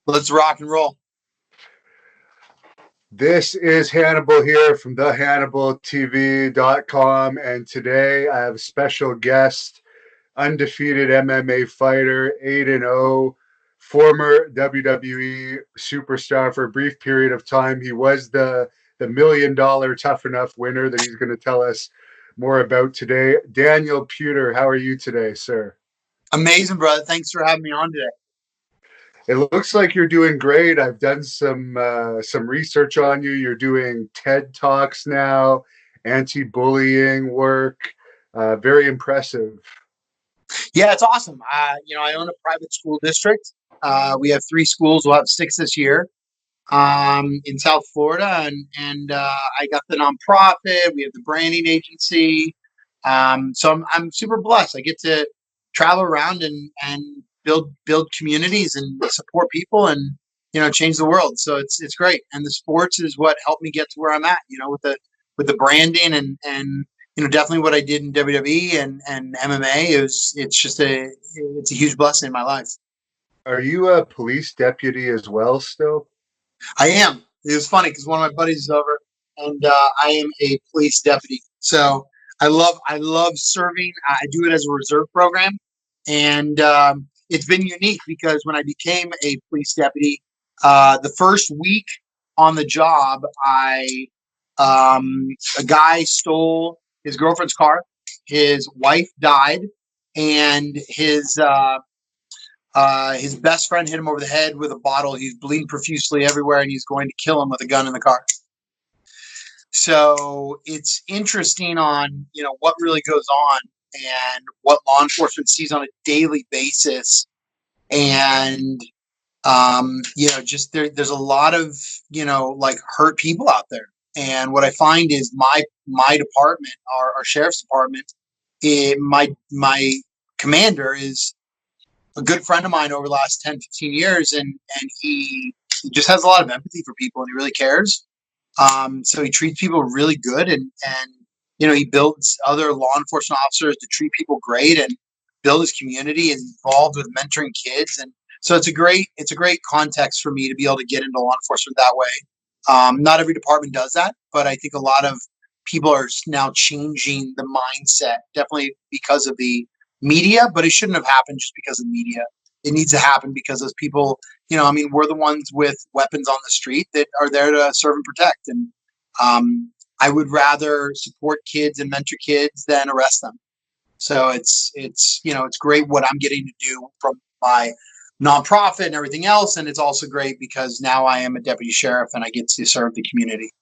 Let's rock and roll. This is Hannibal here from the HannibalTV.com, and today I have a special guest, undefeated MMA fighter, 8-0, former WWE superstar for a brief period of time. He was the $1 million Tough Enough winner that he's going to tell us more about today. Daniel Puder, how are you today, sir? Amazing, brother. Thanks for having me on today. It looks like you're doing great. I've done some research on you. You're doing TED Talks now, anti-bullying work. Very impressive. Yeah, it's awesome. I own a private school district. We have 3 schools. We'll have 6 this year in South Florida, and I got the nonprofit. We have the branding agency. So I'm super blessed. I get to travel around and build communities and support people and change the world. So it's great. And the sports is what helped me get to where I'm at. With the branding and definitely what I did in WWE and MMA. It's a huge blessing in my life. Are you a police deputy as well still? I am. It was funny because one of my buddies is over, and I am a police deputy. So I love serving. I do it as a reserve program, and it's been unique because when I became a police deputy, the first week on the job, a guy stole his girlfriend's car. His wife died, and his best friend hit him over the head with a bottle. He's bleeding profusely everywhere, and he's going to kill him with a gun in the car. So it's interesting on what really goes on and what law enforcement sees on a daily basis, and just there's a lot of like hurt people out there. And what I find is my department, our sheriff's department, my commander is a good friend of mine over the last 10, 15 years. And he just has a lot of empathy for people, and he really cares. So he treats people really good, and he builds other law enforcement officers to treat people great and build his community, and involved with mentoring kids. And so it's a great context for me to be able to get into law enforcement that way. Not every department does that, but I think a lot of people are now changing the mindset, definitely because of the media, but it shouldn't have happened just because of media. It needs to happen because those people, we're the ones with weapons on the street that are there to serve and protect. And I would rather support kids and mentor kids than arrest them. So it's great what I'm getting to do from my nonprofit and everything else. And it's also great because now I am a deputy sheriff and I get to serve the community.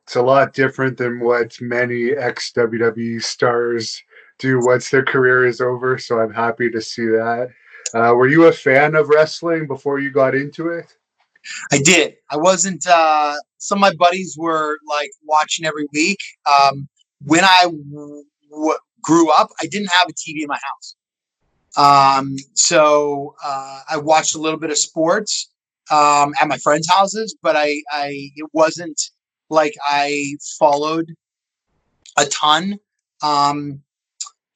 It's a lot different than what many ex-WWE stars do once their career is over, so I'm happy to see that. Were you a fan of wrestling before you got into it? I did. I wasn't. Some of my buddies were like watching every week. When I grew up, I didn't have a TV in my house. So I watched a little bit of sports at my friends' houses, but it wasn't like I followed a ton.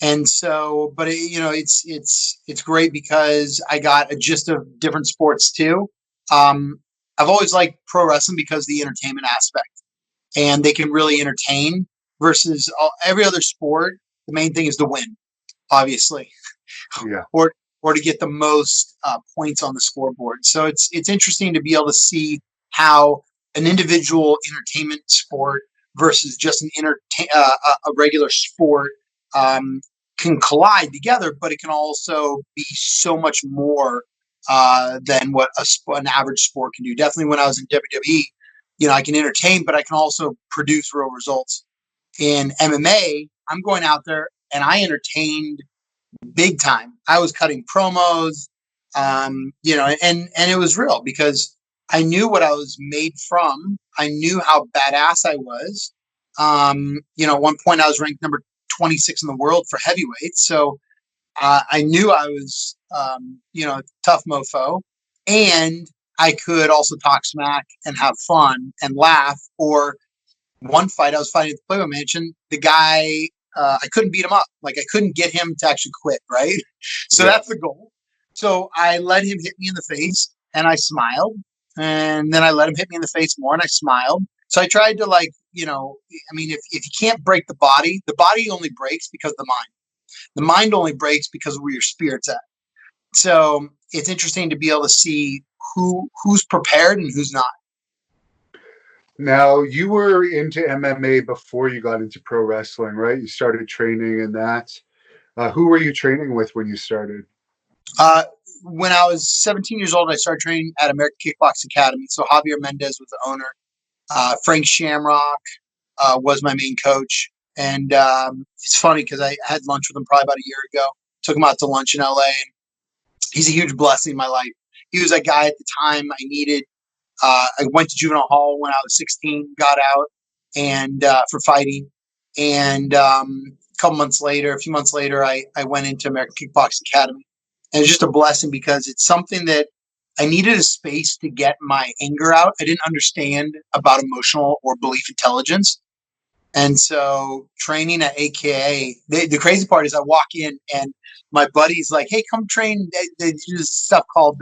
And so, but it's great because I got a gist of different sports too. I've always liked pro wrestling because of the entertainment aspect, and they can really entertain versus every other sport. The main thing is to win, obviously, Yeah. or to get the most points on the scoreboard. So it's interesting to be able to see how an individual entertainment sport versus just a regular sport can collide together, but it can also be so much more than what an average sport can do. Definitely when I was in WWE, I can entertain, but I can also produce real results. In MMA, I'm going out there and I entertained big time. I was cutting promos, and it was real because I knew what I was made from. I knew how badass I was. At one point I was ranked number 26 in the world for heavyweights. So I knew I was, tough mofo, and I could also talk smack and have fun and laugh. Or one fight I was fighting at the Playboy Mansion, the guy, I couldn't beat him up. Like I couldn't get him to actually quit. Right. So That's the goal. So I let him hit me in the face, and I smiled. And then I let him hit me in the face more and I smiled. So I tried to if you can't break the body only breaks because of the mind. The mind only breaks because of where your spirit's at. So it's interesting to be able to see who's prepared and who's not. Now, you were into MMA before you got into pro wrestling, right? You started training in that. Who were you training with when you started? When I was 17 years old, I started training at American Kickbox Academy. So Javier Mendez was the owner. Frank Shamrock was my main coach. And it's funny because I had lunch with him probably about a year ago. Took him out to lunch in LA. And he's a huge blessing in my life. He was a guy at the time I needed. I went to juvenile hall when I was 16, got out and for fighting. And a few months later, I went into American Kickbox Academy. And it's just a blessing because it's something that I needed a space to get my anger out. I didn't understand about emotional or belief intelligence. And so training at AKA, the crazy part is I walk in and my buddy's like, hey, come train. They do this stuff called,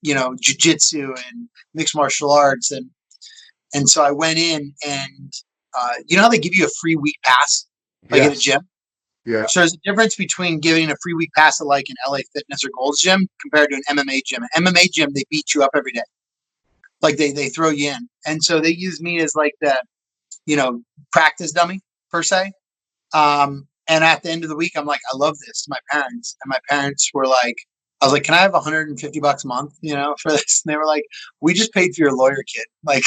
jujitsu and mixed martial arts. And so I went in and, you know how they give you a free week pass, like at a gym? Yeah. So there's a difference between giving a free week pass at like an LA Fitness or Gold's Gym compared to an MMA gym. An MMA gym, they beat you up every day. Like they throw you in. And so they use me as like the, practice dummy per se. And at the end of the week, I'm like, I love this to my parents. And my parents were like, I was like, can I have $150 a month, for this? And they were like, we just paid for your lawyer kit, like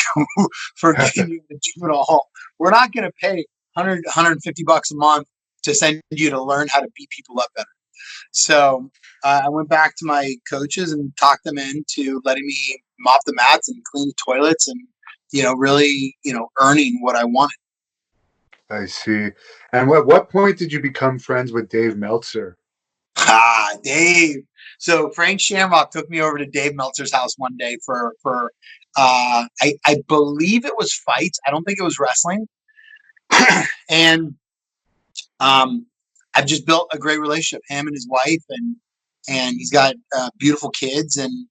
for getting you to juvenile hall. We're not going to pay $150 a month to send you to learn how to beat people up better. So I went back to my coaches and talked them into letting me mop the mats and clean the toilets and, really, earning what I wanted. I see. And at what point did you become friends with Dave Meltzer? Dave. So Frank Shamrock took me over to Dave Meltzer's house one day for I believe it was fights. I don't think it was wrestling. And I've just built a great relationship, him and his wife, and he's got beautiful kids, and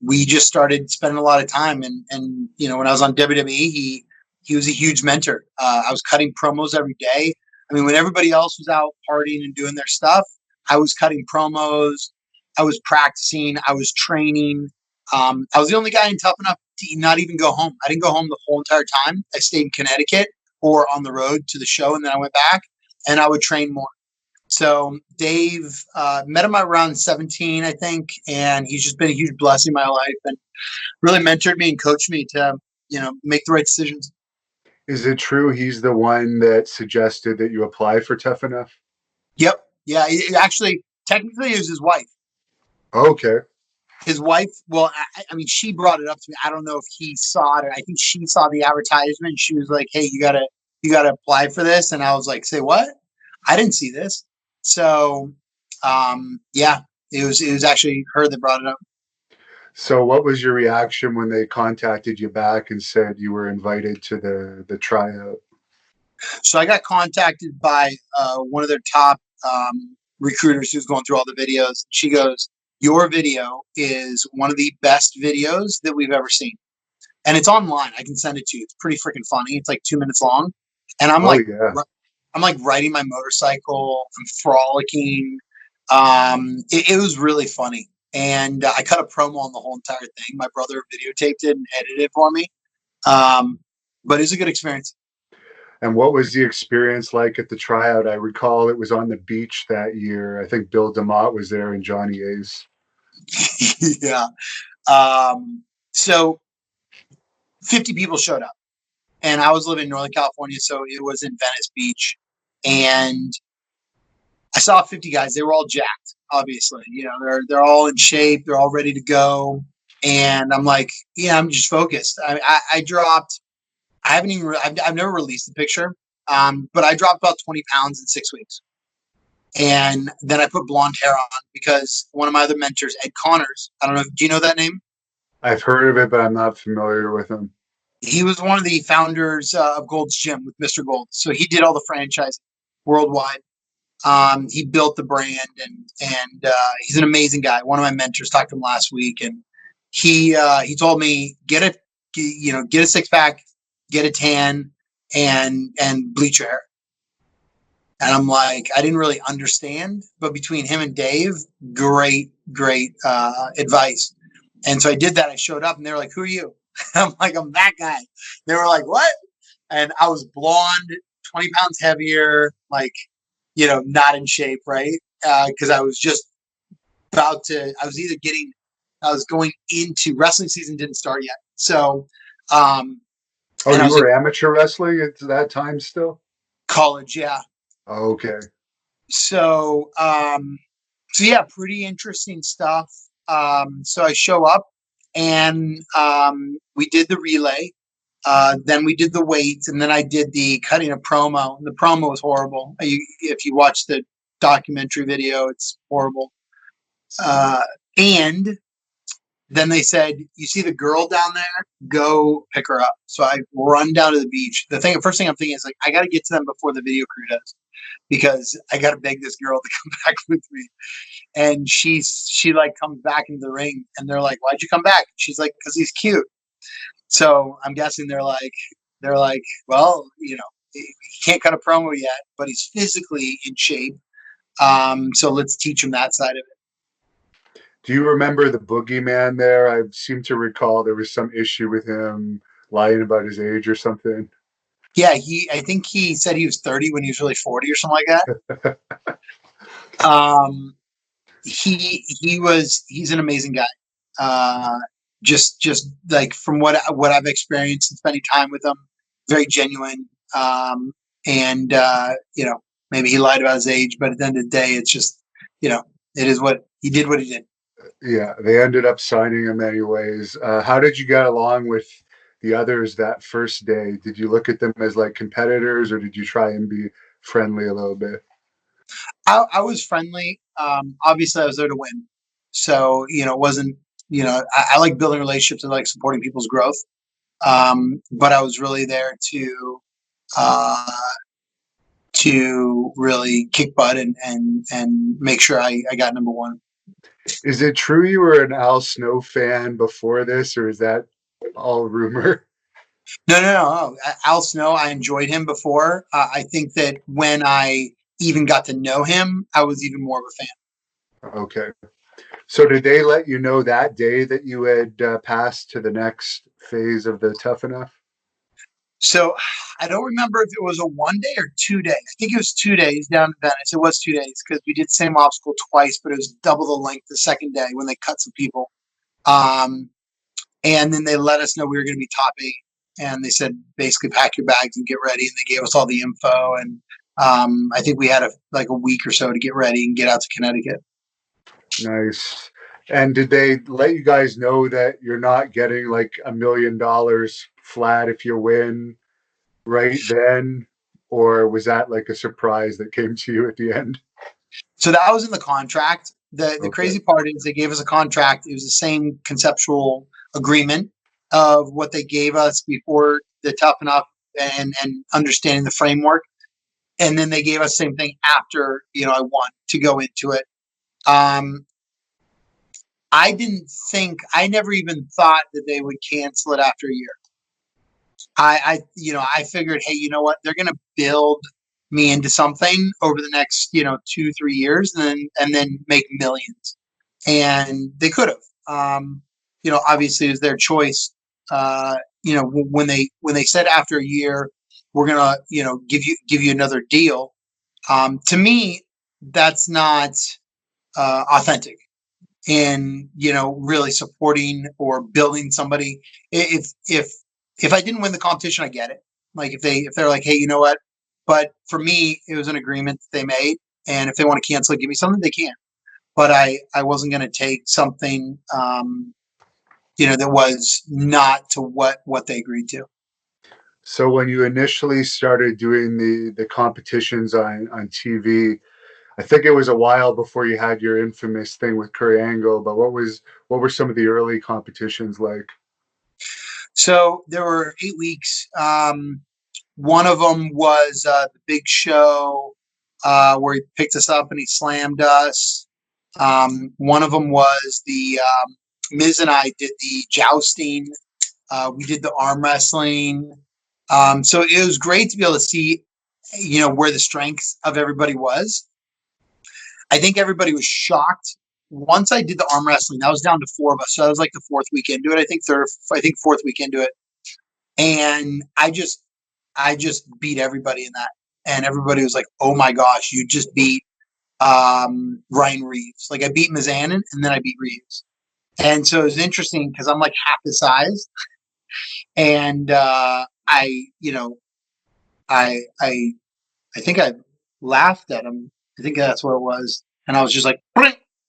we just started spending a lot of time. And when I was on WWE, he was a huge mentor. I was cutting promos every day. I mean, when everybody else was out partying and doing their stuff, I was cutting promos. I was practicing. I was training. I was the only guy in Tough Enough to not even go home. I didn't go home the whole entire time. I stayed in Connecticut or on the road to the show, and then I went back, and I would train more. So Dave, met him around 17, I think, and he's just been a huge blessing in my life and really mentored me and coached me to, make the right decisions. Is it true he's the one that suggested that you apply for Tough Enough? Yep. Yeah. Actually, technically, it was his wife. Okay. His wife, well, I mean, she brought it up to me. I don't know if he saw it, or I think she saw the advertisement. And she was like, "Hey, you gotta apply for this." And I was like, "Say what? I didn't see this." So, yeah, it was actually her that brought it up. So what was your reaction when they contacted you back and said you were invited to the tryout? So I got contacted by one of their top recruiters who's going through all the videos. She goes, "Your video is one of the best videos that we've ever seen." And it's online. I can send it to you. It's pretty freaking funny. It's like 2 minutes long. And I'm yeah. I'm like riding my motorcycle. I'm frolicking. It was really funny. And I cut a promo on the whole entire thing. My brother videotaped it and edited it for me. But it was a good experience. And what was the experience like at the tryout? I recall it was on the beach that year. I think Bill Demotts was there and Johnny Ace. Yeah. So 50 people showed up. And I was living in Northern California, so it was in Venice Beach. And I saw 50 guys. They were all jacked, obviously. They're all in shape. They're all ready to go. And I'm like, yeah, I'm just focused. I dropped. I haven't even. I've never released the picture, but I dropped about 20 pounds in 6 weeks. And then I put blonde hair on because one of my other mentors, Ed Connors. I don't know. Do you know that name? I've heard of it, but I'm not familiar with him. He was one of the founders of Gold's Gym with Mr. Gold. So he did all the franchising worldwide. He built the brand, and he's an amazing guy. One of my mentors talked to him last week, and he told me get a 6-pack, get a tan, and bleach your hair. And I'm like, I didn't really understand, but between him and Dave, great advice. And so I did that. I showed up, and they were like, "Who are you?" I'm like, "I'm that guy." They were like, "What?" And I was blonde, 20 pounds heavier, like, not in shape, right? Because I was just I was going into wrestling season, didn't start yet. So, Oh, and I you was in were amateur wrestling at that time still? college, yeah. Okay. So, yeah, pretty interesting stuff. So I show up, and we did the relay. Then we did the weights, and then I did the cutting a promo. The promo was horrible. If you watch the documentary video, it's horrible. And then they said, "You see the girl down there? Go pick her up." So I run down to the beach. First thing I'm thinking is like, I got to get to them before the video crew does, because I got to beg this girl to come back with me. And she like comes back into the ring, and they're like, "Why'd you come back?" She's like, "Because he's cute." So I'm guessing they're like, well, he can't cut a promo yet, but he's physically in shape. So let's teach him that side of it. Do you remember the boogeyman there? I seem to recall there was some issue with him lying about his age or something. Yeah, I think he said he was 30 when he was really 40 or something like that. He's an amazing guy. Just like from what I've experienced and spending time with him, very genuine. And maybe he lied about his age, but at the end of the day, it's just, it is what he did. What he did. Yeah, they ended up signing him anyways. How did you get along with the others that first day? Did you look at them as like competitors, or did you try and be friendly a little bit? I was friendly. Obviously, I was there to win, so it wasn't. I like building relationships and like supporting people's growth. But I was really there uh, to really kick butt and make sure I got number one. Is it true you were an Al Snow fan before this, or is that all rumor? No. Al Snow, I enjoyed him before. I think that when I even got to know him, I was even more of a fan. Okay. So did they let you know that day that you had passed to the next phase of the Tough Enough? So I don't remember if it was a 1 day or 2 day. I think it was 2 days down in Venice. It was 2 days because we did the same obstacle twice, but it was double the length the second day when they cut some people. Um, and then they let us know we were going to be top 8. And they said, basically, pack your bags and get ready. And they gave us all the info. And I think we had a week or so to get ready and get out to Connecticut. Nice. And did they let you guys know that you're not getting like $1 million flat if you win right then? Or was that like a surprise that came to you at the end? So that was in the contract. The Okay. crazy part is they gave us a contract. It was the same conceptual agreement of what they gave us before the Tough Enough and understanding the framework. And then they gave us the same thing after, I won to go into it. I never even thought that they would cancel it after a year. I figured, hey, you know what? They're going to build me into something over the next, 2-3 years, and then make millions. And they could have. Obviously, it was their choice. When they said after a year, we're gonna, give you another deal. To me, that's not authentic in really supporting or building somebody. If I didn't win the competition, I get it. Like if they're like, hey, you know what? But for me, it was an agreement that they made, and if they want to cancel it, give me something, they can. But I wasn't going to take something that was not to what they agreed to. So when you initially started doing the competitions on TV, I think it was a while before you had your infamous thing with Kurt Angle, but what were some of the early competitions like? So there were 8 weeks. One of them was the big show where he picked us up and he slammed us. One of them was the Miz and I did the jousting. We did the arm wrestling. So it was great to be able to see, where the strength of everybody was. I think everybody was shocked. Once I did the arm wrestling, I was down to 4 of us. So that was like the 4th week into it. I think 4th week into it. And I just beat everybody in that. And everybody was like, oh my gosh, you just beat Ryan Reeves. Like I beat Mizanin and then I beat Reeves. And so it was interesting because I'm like half the size. And I think I laughed at him. I think that's what it was. And I was just like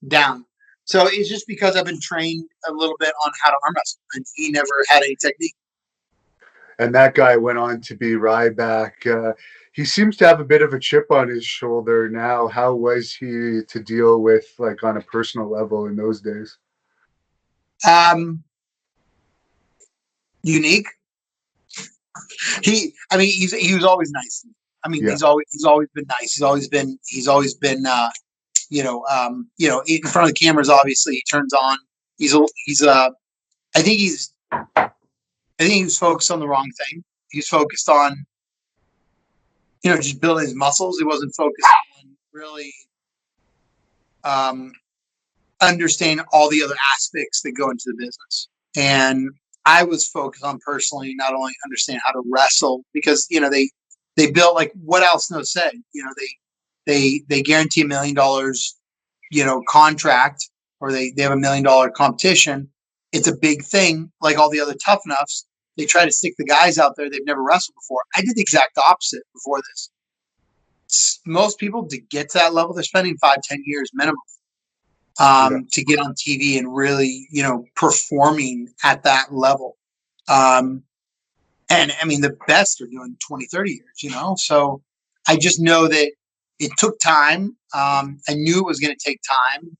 down. So it's just because I've been trained a little bit on how to arm wrestle, and he never had any technique. And that guy went on to be Ryback. He seems to have a bit of a chip on his shoulder now. How was he to deal with, like, on a personal level in those days? Unique. He was always nice. I mean, Yeah. he's always been nice. He's always been in front of the cameras. Obviously, he turns on. I think he was focused on the wrong thing. He was focused on, just building his muscles. He wasn't focused on really understanding all the other aspects that go into the business. And I was focused on personally not only understanding how to wrestle, because they built, like, what else no said. They guarantee $1 million contract, or they have $1 million competition. It's a big thing. Like all the other tough enoughs, they try to stick the guys out there they've never wrestled before. I did the exact opposite before this. Most people, to get to that level, they're spending 5-10 years minimum to get on TV and really, performing at that level. And I mean, the best are doing 20-30 years, so I just know that it took time. I knew it was going to take time.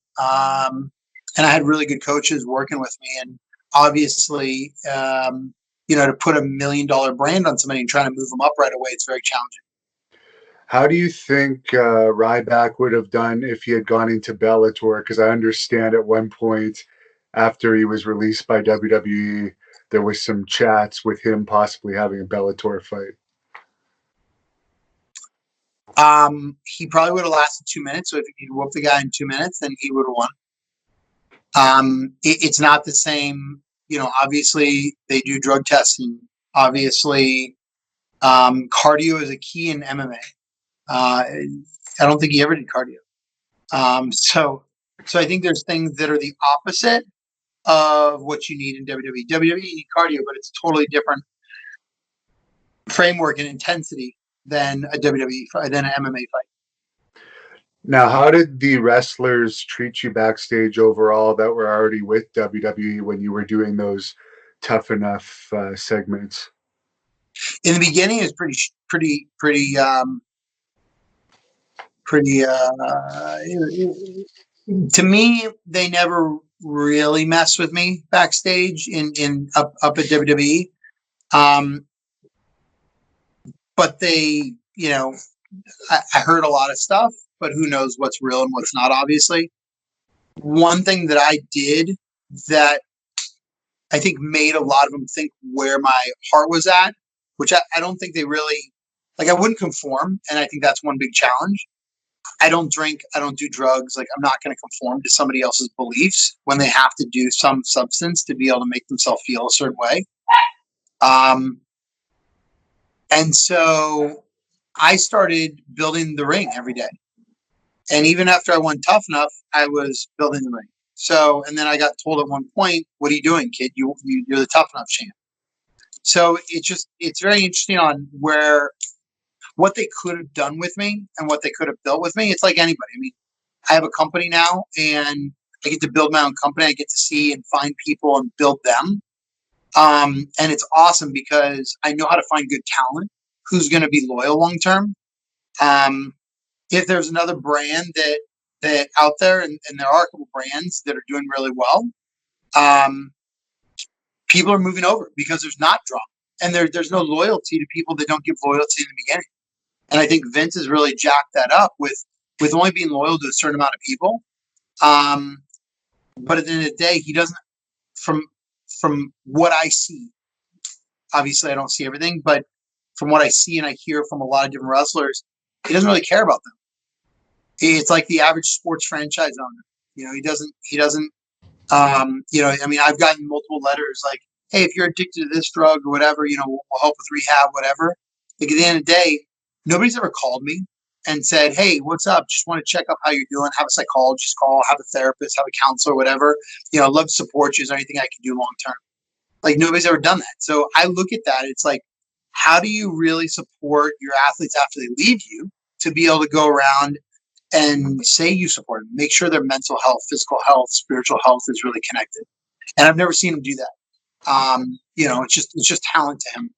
And I had really good coaches working with me, and obviously, to put $1 million brand on somebody and trying to move them up right away, it's very challenging. How do you think Ryback would have done if he had gone into Bellator? Because I understand at one point after he was released by WWE, there was some chats with him possibly having a Bellator fight. He probably would have lasted 2 minutes. So if he whooped the guy in 2 minutes, then he would have won. It's not the same. Obviously they do drug testing. Obviously, cardio is a key in MMA. I don't think he ever did cardio. So I think there's things that are the opposite of what you need in WWE. WWE, you need cardio, but it's a totally different framework and intensity than a WWE fight, than an MMA fight. Now, how did the wrestlers treat you backstage overall that were already with WWE when you were doing those Tough Enough segments? In the beginning, it was pretty. To me, they never really messed with me backstage up at WWE. But they, I heard a lot of stuff, but who knows what's real and what's not, obviously. One thing that I did that I think made a lot of them think where my heart was at, which I don't think they really, like, I wouldn't conform. And I think that's one big challenge. I don't drink. I don't do drugs. Like, I'm not going to conform to somebody else's beliefs when they have to do some substance to be able to make themselves feel a certain way. And so I started building the ring every day. And even after I won Tough Enough, I was building the ring. So, and then I got told at one point, "What are you doing, kid? You're the Tough Enough champ." So it's very interesting on what they could have done with me and what they could have built with me. It's like anybody. I mean, I have a company now, and I get to build my own company. I get to see and find people and build them. And it's awesome because I know how to find good talent who's going to be loyal long term. If there's another brand that out there, and there are a couple brands that are doing really well, people are moving over because there's not drama, and there's no loyalty to people that don't give loyalty in the beginning. And I think Vince has really jacked that up with only being loyal to a certain amount of people. But at the end of the day, he doesn't. From what I see, obviously I don't see everything, but from what I see and I hear from a lot of different wrestlers, he doesn't really care about them. It's like the average sports franchise owner. He doesn't. I mean, I've gotten multiple letters like, "Hey, if you're addicted to this drug or whatever, we'll help with rehab, whatever." Like at the end of the day, nobody's ever called me and said, "Hey, what's up? Just want to check up how you're doing. Have a psychologist call, have a therapist, have a counselor, whatever. I'd love to support you. Is there anything I can do long term?" Like nobody's ever done that. So I look at that. It's like, how do you really support your athletes after they leave you to be able to go around and say you support them, make sure their mental health, physical health, spiritual health is really connected. And I've never seen him do that. It's just talent to him.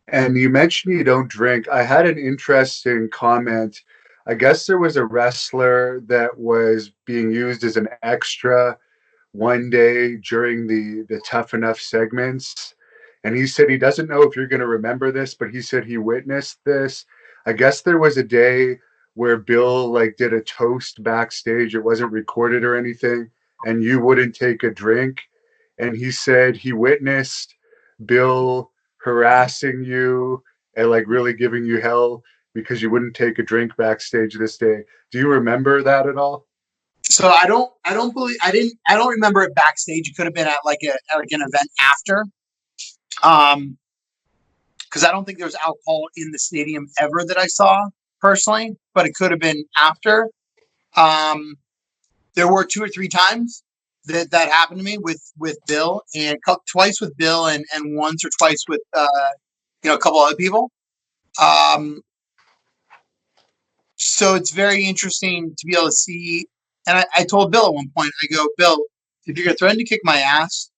And you mentioned you don't drink. I had an interesting comment. I guess there was a wrestler that was being used as an extra one day during the Tough Enough segments. And he said he doesn't know if you're going to remember this, but he said he witnessed this. I guess there was a day where Bill like did a toast backstage. It wasn't recorded or anything, and you wouldn't take a drink. And he said he witnessed Bill harassing you and like really giving you hell because you wouldn't take a drink backstage this day. Do you remember that at all? So I don't remember it backstage. It could have been at like an event after. Because I don't think there was alcohol in the stadium ever that I saw personally, but it could have been after. There were 2 or 3 times that happened to me with Bill, and twice with Bill, and once or twice with a couple other people. So it's very interesting to be able to see. And I told Bill at one point, I go, "Bill, if you're threatening to kick my ass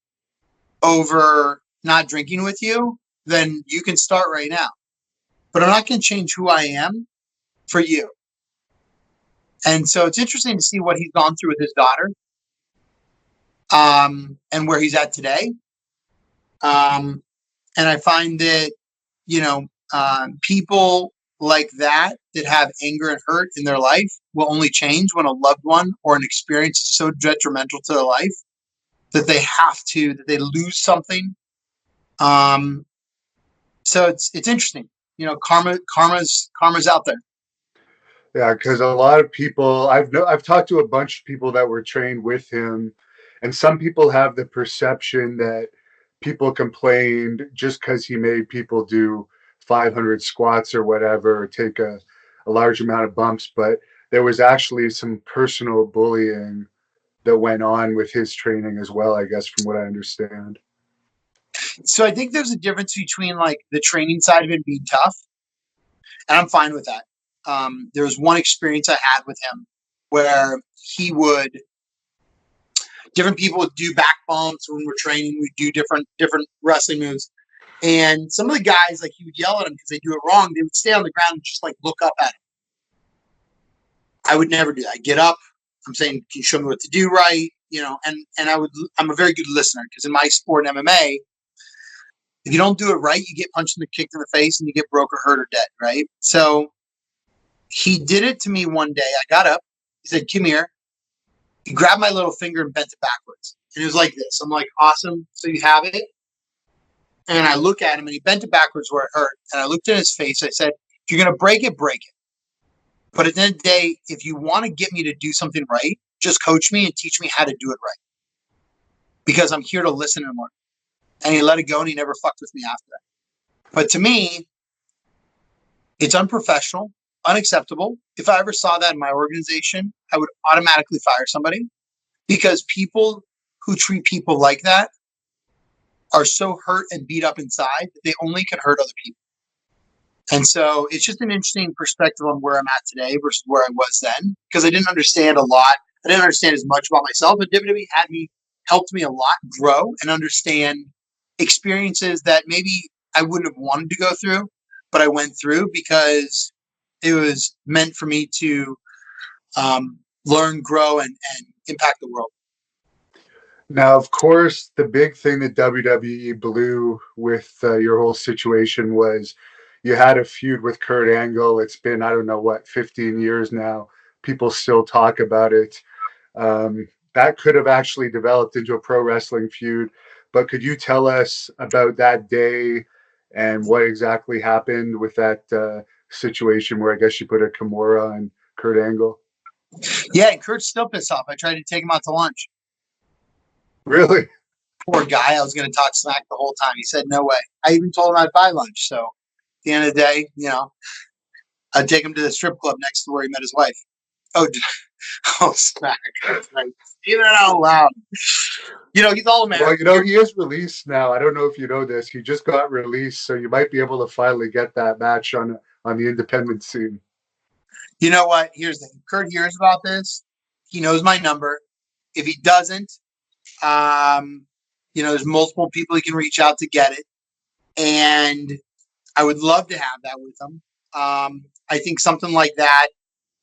over not drinking with you, then you can start right now. But I'm not going to change who I am for you." And so it's interesting to see what he's gone through with his daughter, and where he's at today. And I find that, people like that have anger and hurt in their life will only change when a loved one or an experience is so detrimental to their life that that they lose something. So it's interesting. Karma's out there. Yeah, because a lot of people I've talked to a bunch of people that were trained with him, and some people have the perception that people complained just because he made people do 500 squats or whatever, or take a large amount of bumps, but there was actually some personal bullying that went on with his training as well, I guess, from what I understand. So I think there's a difference between like the training side of it being tough, and I'm fine with that. There was one experience I had with him where different people would do back bumps when we're training. We'd do different wrestling moves. And some of the guys, like, he would yell at them because they do it wrong. They would stay on the ground and just like look up at him. I would never do that. I get up. I'm saying, "Can you show me what to do right?" And I'm a very good listener, because in my sport in MMA, if you don't do it right, you get punched and kicked in the face and you get broke or hurt or dead, right? So he did it to me one day. I got up. He said, "Come here." He grabbed my little finger and bent it backwards. And it was like this. I'm like, "Awesome. So you have it." And I look at him, and he bent it backwards where it hurt. And I looked in his face. I said, "If you're going to break it, break it. But at the end of the day, if you want to get me to do something right, just coach me and teach me how to do it right. Because I'm here to listen and learn." And he let it go, and he never fucked with me after that. But to me, it's unprofessional, unacceptable. If I ever saw that in my organization, I would automatically fire somebody, because people who treat people like that are so hurt and beat up inside that they only can hurt other people. And so it's just an interesting perspective on where I'm at today versus where I was then, because I didn't understand a lot. I didn't understand as much about myself, but WWE helped me a lot grow and understand experiences that maybe I wouldn't have wanted to go through, but I went through because it was meant for me to learn, grow, and impact the world. Now, of course, the big thing that WWE blew with your whole situation was you had a feud with Kurt Angle. It's been, I don't know what, 15 years now. People still talk about it. That could have actually developed into a pro wrestling feud. But could you tell us about that day and what exactly happened with that situation where I guess you put a Kimura on Kurt Angle? Yeah, and Kurt's still pissed off. I tried to take him out to lunch. Really? Poor guy. I was going to talk smack the whole time. He said no way. I even told him I'd buy lunch. So at the end of the day, I'd take him to the strip club next to where he met his wife. Oh, oh, smack. That's right. Even out loud. He's all American. Well, he is released now. I don't know if you know this. He just got released, so you might be able to finally get that match on the independent scene. You know what? Here's the thing. Kurt hears about this. He knows my number. If he doesn't, there's multiple people he can reach out to get it. And I would love to have that with him. I think something like that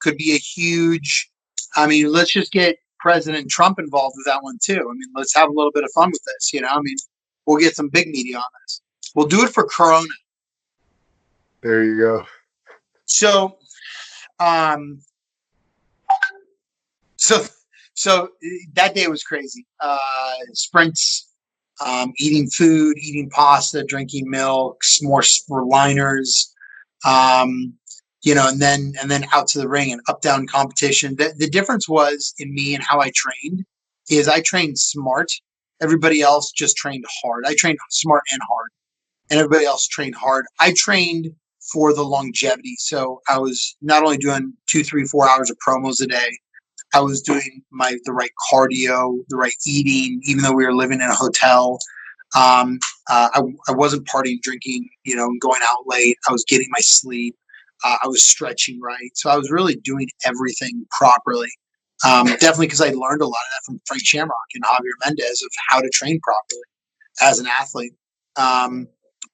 could be a huge, let's just get President Trump involved with that one too. Let's have a little bit of fun with this, we'll get some big media on this. We'll do it for Corona. There you go. So that day was crazy. Sprints, eating food, eating pasta, drinking milk, more liners, and then out to the ring and up down competition. The difference was in me and how I trained is I trained smart. Everybody else just trained hard. I trained smart and hard, and everybody else trained hard. I trained for the longevity. So I was not only doing 2, 3, 4 hours of promos a day, I was doing the right cardio, the right eating, even though we were living in a hotel. I wasn't partying, drinking, going out late. I was getting my sleep. I was stretching right. So I was really doing everything properly. Definitely because I learned a lot of that from Frank Shamrock and Javier Mendez of how to train properly as an athlete.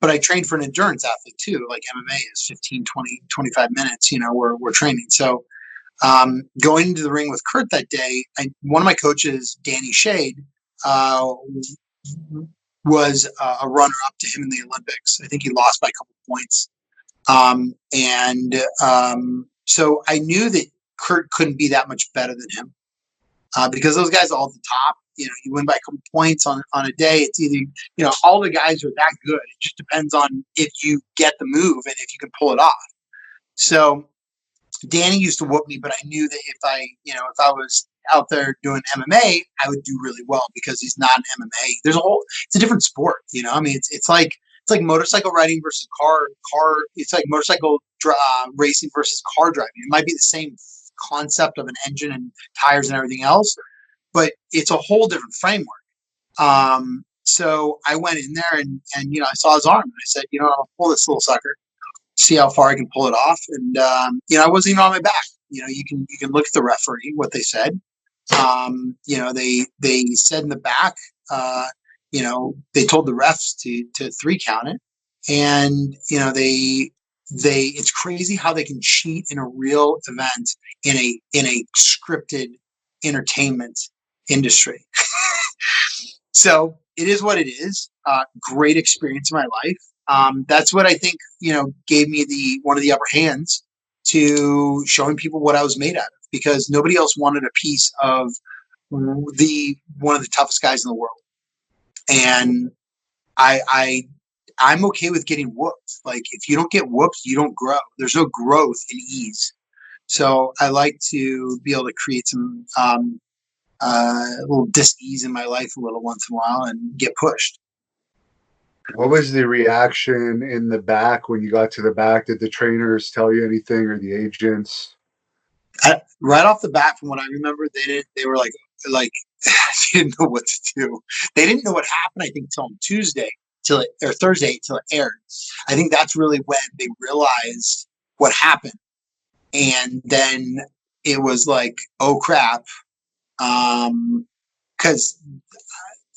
But I trained for an endurance athlete too. Like MMA is 15, 20, 25 minutes, we're training. So going into the ring with Kurt that day, one of my coaches, Danny Shade, was a runner-up to him in the Olympics. I think he lost by a couple points. So I knew that Kurt couldn't be that much better than him because those guys are all at the top. You win by a couple points on a day. It's either, all the guys are that good. It just depends on if you get the move and if you can pull it off. So Danny used to whoop me, but I knew that if I was out there doing MMA, I would do really well because he's not an MMA. It's a different sport, it's like motorcycle riding versus car. It's like motorcycle racing versus car driving. It might be the same concept of an engine and tires and everything else, but it's a whole different framework. So I went in there and I saw his arm and I said, I'll pull this little sucker, see how far I can pull it off. And, I wasn't even on my back. You can look at the referee, what they said. They said in the back, they told the refs to 3 count it. And, it's crazy how they can cheat in a real event in a scripted entertainment industry. So it is what it is. Great experience in my life. That's what I think, gave me one of the upper hands to showing people what I was made out of, because nobody else wanted a piece of one of the toughest guys in the world. And I'm okay with getting whooped. Like, if you don't get whooped, you don't grow. There's no growth in ease. So I like to be able to create some little dis-ease in my life a little once in a while and get pushed. What was the reaction in the back when you got to the back? Did the trainers tell you anything, or the agents? Right off the bat, from what I remember, they were like they didn't know what to do. They didn't know what happened, I think, till Thursday till it aired. I think that's really when they realized what happened. And then it was like, oh crap. Cause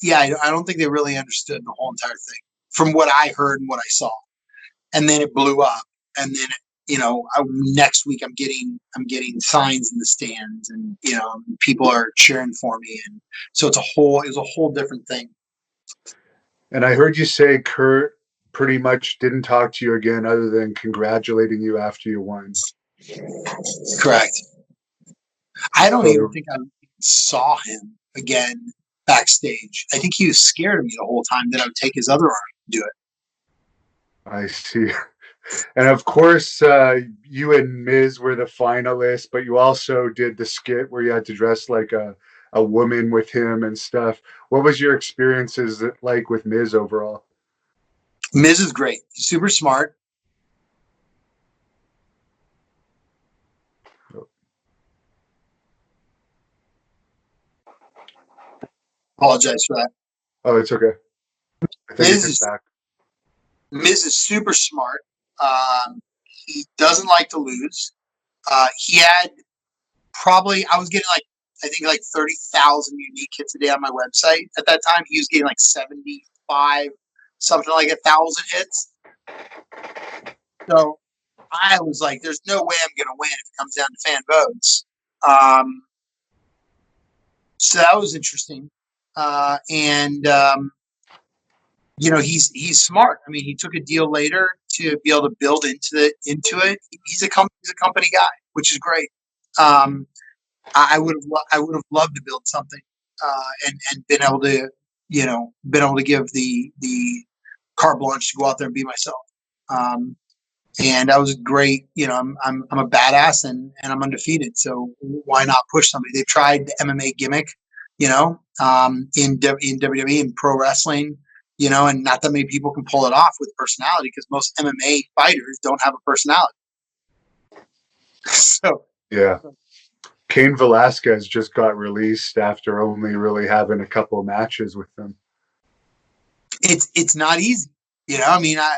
I don't think they really understood the whole entire thing from what I heard and what I saw. And then it blew up. And then, next week I'm getting signs in the stands, and, people are cheering for me. And so it was a whole different thing. And I heard you say Kurt pretty much didn't talk to you again other than congratulating you after you won. Correct. I don't even So think I saw him again backstage. I think he was scared of me the whole time that I would take his other arm and do it. I see. And of course, you and Miz were the finalists, but you also did the skit where you had to dress like a woman with him and stuff. What was your experiences like with Miz overall? Miz is great. He's super smart. Apologize for that. Oh, it's okay. I think Miz it's is back. Miz is super smart. He doesn't like to lose. He had probably I was getting like I think like 30,000 unique hits a day on my website at that time. He was getting like 75, something like 1,000 hits. So I was like, "There's no way I'm going to win if it comes down to fan votes." So that was interesting, and he's smart. I mean, he took a deal later to be able to build into it. He's a company guy, which is great. I would have loved to build something and been able to give the carte blanche to go out there and be myself. And that was great. I'm a badass and I'm undefeated. So why not push somebody? They've tried the MMA gimmick, in WWE and pro wrestling, and not that many people can pull it off with personality because most MMA fighters don't have a personality. So Yeah. Cain Velasquez just got released after only really having a couple of matches with them. it's not easy, I mean, I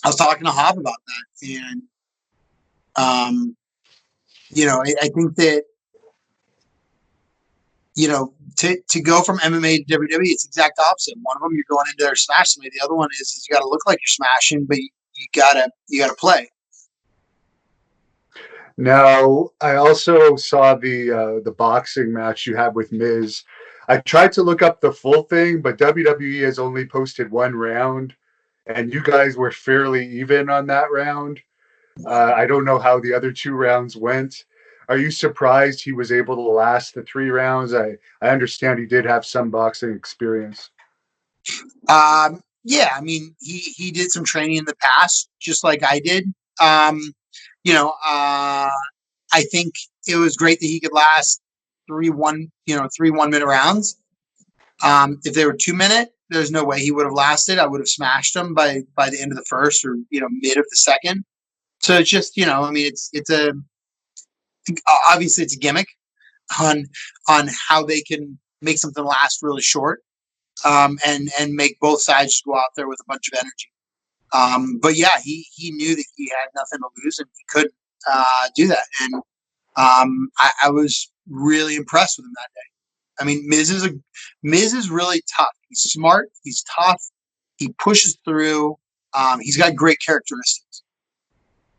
was talking to Hob about that, and I think that to go from MMA to WWE, it's the exact opposite. One of them you're going into there to smash somebody. The other one is you got to look like you're smashing, but you gotta play. Now, I also saw the boxing match you had with Miz. I tried to look up the full thing, but WWE has only posted one round, and you guys were fairly even on that round. I don't know how the other two rounds went. Are you surprised he was able to last the 3 rounds? I understand he did have some boxing experience. Yeah, I mean, he did some training in the past, just like I did. Um, I think it was great that he could last 3 1 minute rounds. If they were 2 minute, there's no way he would have lasted. I would have smashed him by the end of the first or mid of the second. So it's just I mean it's a obviously it's a gimmick on how they can make something last really short, and make both sides just go out there with a bunch of energy. But yeah, he knew that he had nothing to lose and he couldn't do that. And I was really impressed with him that day. I mean, Miz is really tough. He's smart. He's tough. He pushes through. He's got great characteristics.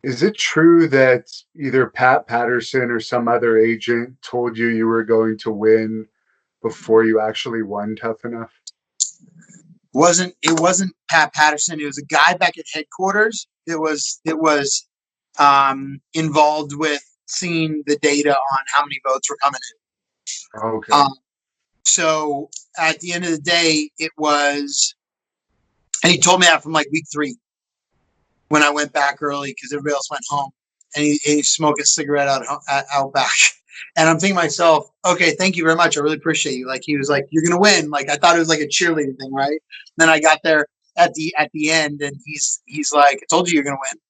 Is it true that either Pat Patterson or some other agent told you you were going to win before you actually won Tough Enough? It wasn't Pat Patterson. It was a guy back at headquarters. It was involved with seeing the data on how many votes were coming in. Okay. So at the end of the day, it was, and he told me that from like week 3 when I went back early because everybody else went home, and he smoked a cigarette out back. And I'm thinking to myself, okay, thank you very much. I really appreciate you. Like he was like, you're gonna win. Like I thought it was like a cheerleading thing, right? And then I got there at the end, and he's like, I told you you're gonna win.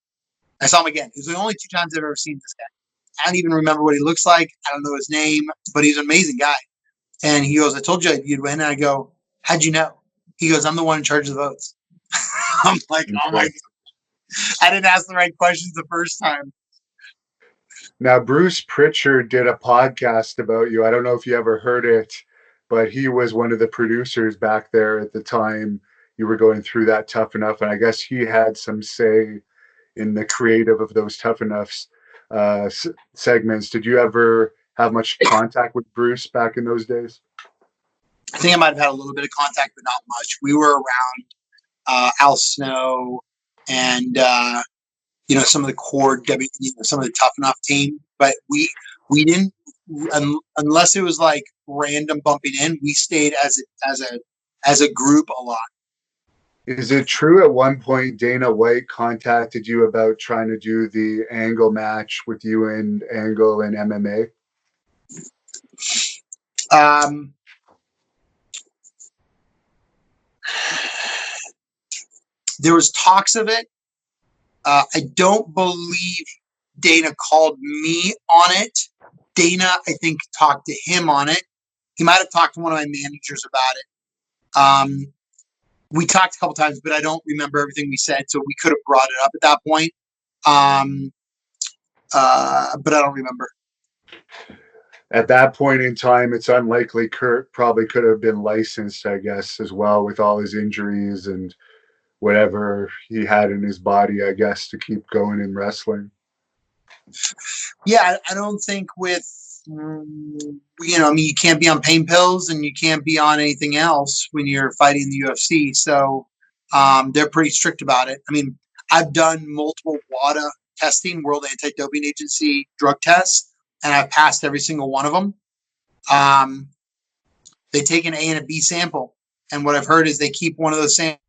I saw him again. It was the only 2 times I've ever seen this guy. I don't even remember what he looks like. I don't know his name, but he's an amazing guy. And he goes, I told you you'd win. And I go, how'd you know? He goes, I'm the one in charge of the votes. I'm like, oh my God. I didn't ask the right questions the first time. Now, Bruce Pritchard did a podcast about you. I don't know if you ever heard it, but he was one of the producers back there at the time you were going through that Tough Enough. And I guess he had some say in the creative of those Tough Enoughs segments. Did you ever have much contact with Bruce back in those days? I think I might have had a little bit of contact, but not much. We were around Al Snow, and some of the core some of the Tough Enough team. But we didn't unless it was like random bumping in. We stayed as a group a lot. Is it true at one point Dana White contacted you about trying to do the Angle match with you and Angle and MMA? Um, there was talks of it. I don't believe Dana called me on it. Dana, I think, talked to him on it. He might have talked to one of my managers about it. We talked a couple times, but I don't remember everything we said, so we could have brought it up at that point. But I don't remember. At that point in time, it's unlikely Kurt probably could have been licensed, I guess, as well, with all his injuries and whatever he had in his body, I guess, to keep going in wrestling. Yeah, I don't think with, you can't be on pain pills and you can't be on anything else when you're fighting in the UFC. So they're pretty strict about it. I mean, I've done multiple WADA testing, World Anti-Doping Agency drug tests, and I've passed every single one of them. They take an A and a B sample. And what I've heard is they keep one of those samples.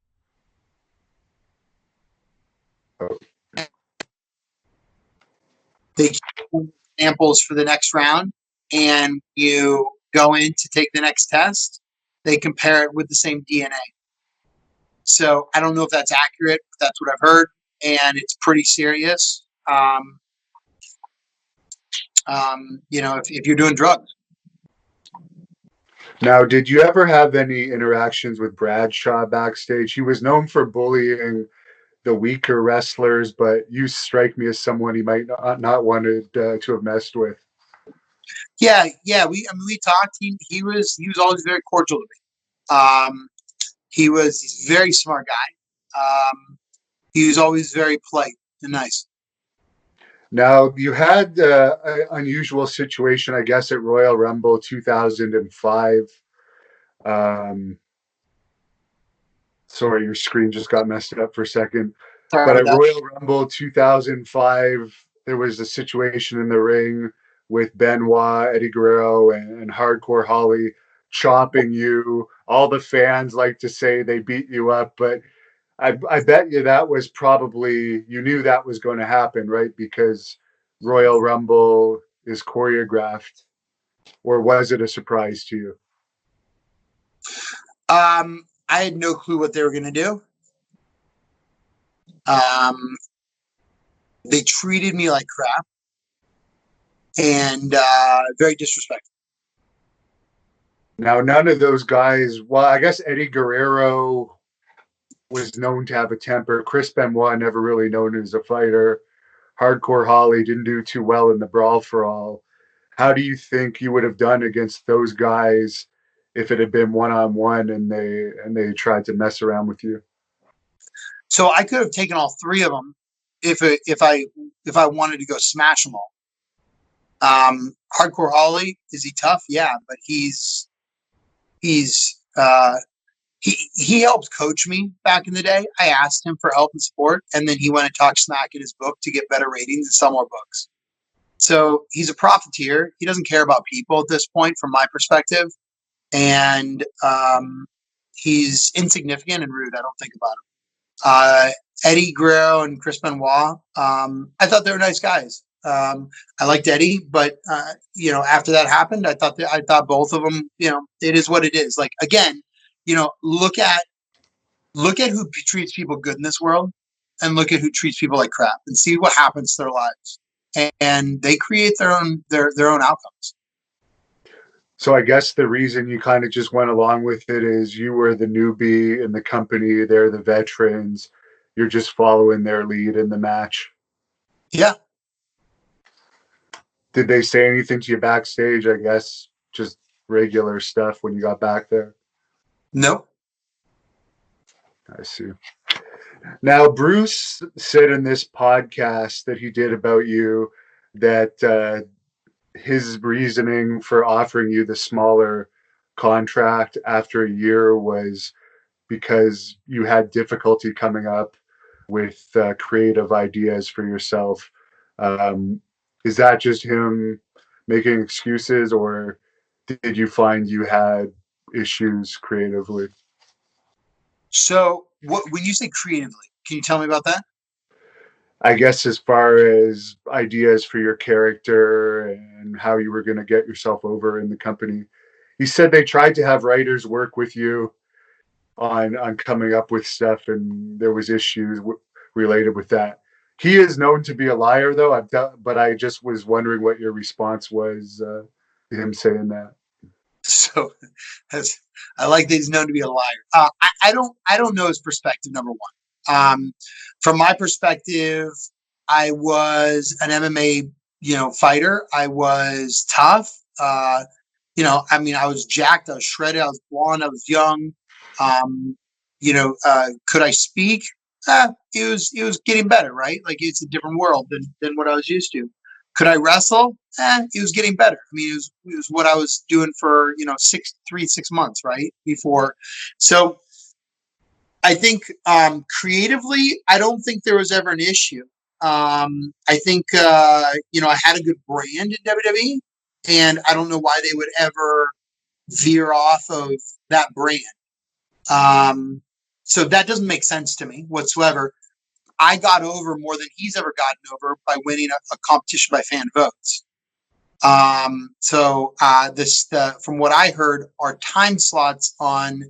They keep samples for the next round, and you go in to take the next test. They compare it with the same DNA. So I don't know if that's accurate, but that's what I've heard, and it's pretty serious. If you're doing drugs. Now, did you ever have any interactions with Bradshaw backstage? He was known for bullying the weaker wrestlers, but you strike me as someone he might not wanted to have messed with. Yeah. We talked. He was always very cordial to me. He's a very smart guy. He was always very polite and nice. Now, you had an unusual situation, I guess, at Royal Rumble 2005. Sorry, your screen just got messed up for a second. Sorry But at about that. Royal Rumble 2005, there was a situation in the ring with Benoit, Eddie Guerrero, and Hardcore Holly chopping you. All the fans like to say they beat you up, but I bet you that was probably, you knew that was going to happen, right? Because Royal Rumble is choreographed. Or was it a surprise to you? I had no clue what they were going to do. They treated me like crap and very disrespectful. Now, none of those guys, well, I guess Eddie Guerrero was known to have a temper. Chris Benoit, never really known as a fighter. Hardcore Holly didn't do too well in the Brawl for All. How do you think you would have done against those guys if it had been one-on-one and they tried to mess around with you? So I could have taken all three of them if I wanted to go smash them all. Hardcore Holly, is he tough? Yeah, but he helped coach me back in the day. I asked him for help and support, and then he went and talked smack in his book to get better ratings and sell more books. So he's a profiteer. He doesn't care about people at this point, from my perspective, and he's insignificant and rude. I don't think about him. Eddie Guerrero and Chris Benoit, I thought they were nice guys. I liked Eddie, but after that happened, I thought both of them. It is what it is. Like, again, look at who treats people good in this world, and look at who treats people like crap, and see what happens to their lives. And they create their own outcomes. So I guess the reason you kind of just went along with it is you were the newbie in the company. They're the veterans. You're just following their lead in the match. Yeah. Did they say anything to you backstage? I guess just regular stuff when you got back there. No. I see. Now, Bruce said in this podcast that he did about you that his reasoning for offering you the smaller contract after a year was because you had difficulty coming up with creative ideas for yourself. Um, is that just him making excuses, or did you find you had issues creatively? So, when you say creatively, can you tell me about that? I guess as far as ideas for your character and how you were going to get yourself over in the company. He said they tried to have writers work with you on coming up with stuff, and there was issues related with that. He is known to be a liar, though. But I just was wondering what your response was to him saying that. So, as I like that he's known to be a liar. I don't know his perspective. Number one, from my perspective, I was an MMA, fighter. I was tough. I was jacked. I was shredded. I was blonde. I was young. Um, could I speak? It was getting better, right? Like it's a different world than what I was used to. Could I wrestle? It was getting better. I mean, it was what I was doing for 6 months, right before. So I think creatively, I don't think there was ever an issue. I think I had a good brand in WWE, and I don't know why they would ever veer off of that brand. So that doesn't make sense to me whatsoever. I got over more than he's ever gotten over by winning a competition by fan votes. From what I heard, our time slots on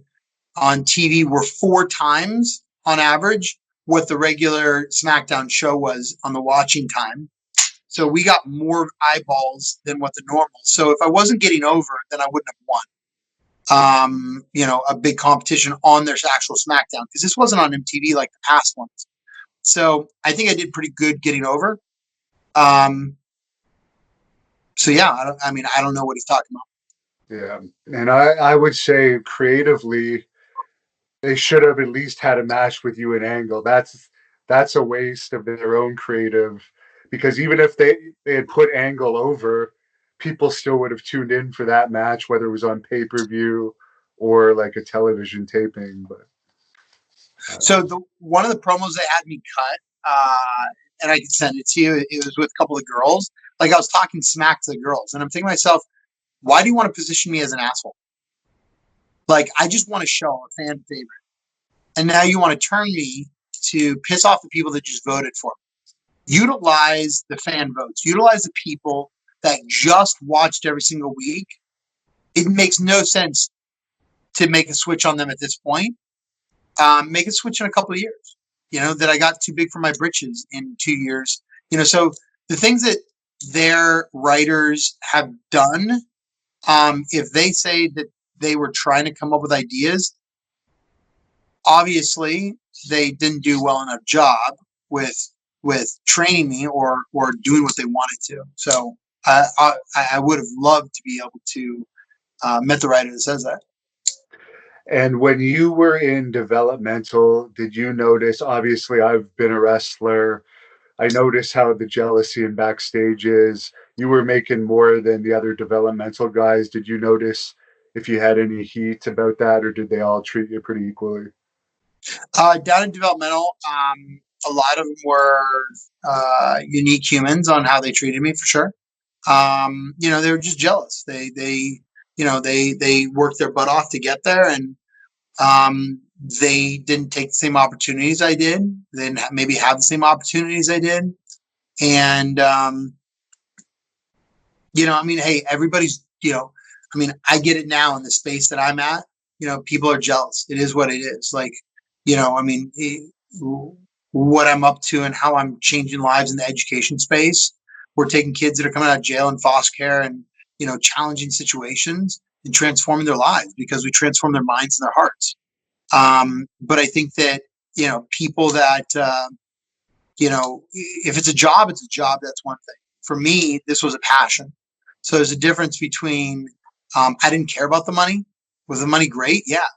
TV were 4 times on average what the regular SmackDown show was on the watching time. So we got more eyeballs than what the normal. So if I wasn't getting over, then I wouldn't have won. A big competition on their actual SmackDown because this wasn't on MTV like the past ones. So I think I did pretty good getting over. So yeah, I don't know what he's talking about. Yeah, and I would say creatively, they should have at least had a match with you in Angle. That's a waste of their own creative, because even if they had put Angle over, people still would have tuned in for that match, whether it was on pay-per-view or like a television taping. But So one of the promos they had me cut, and I can send it to you. It was with a couple of girls. Like I was talking smack to the girls, and I'm thinking to myself, why do you want to position me as an asshole? Like I just want to show a fan favorite, and now you want to turn me to piss off the people that just voted for me. Utilize the fan votes. Utilize the people that just watched every single week. It makes no sense to make a switch on them at this point. Make a switch in a couple of years. That I got too big for my britches in 2 years. So the things that their writers have done, if they say that they were trying to come up with ideas, obviously they didn't do well enough job with training me or doing what they wanted to. So I would have loved to be able to met the writer that says that. and when you were in developmental, did you notice? Obviously, I've been a wrestler. I noticed how the jealousy in backstage is. You were making more than the other developmental guys. Did you notice if you had any heat about that, or did they all treat you pretty equally? Down in developmental, a lot of them were unique humans on how they treated me for sure. They were just jealous. They worked their butt off to get there, and they didn't take the same opportunities I did. They didn't maybe have the same opportunities I did. And, hey, everybody's, I get it now in the space that I'm at. People are jealous. It is what it is. Like, what I'm up to and how I'm changing lives in the education space. We're taking kids that are coming out of jail and foster care and, challenging situations and transforming their lives because we transform their minds and their hearts. But I think that, people that, if it's a job, it's a job. That's one thing. For me, this was a passion. So there's a difference between, I didn't care about the money. Was the money great? Yeah.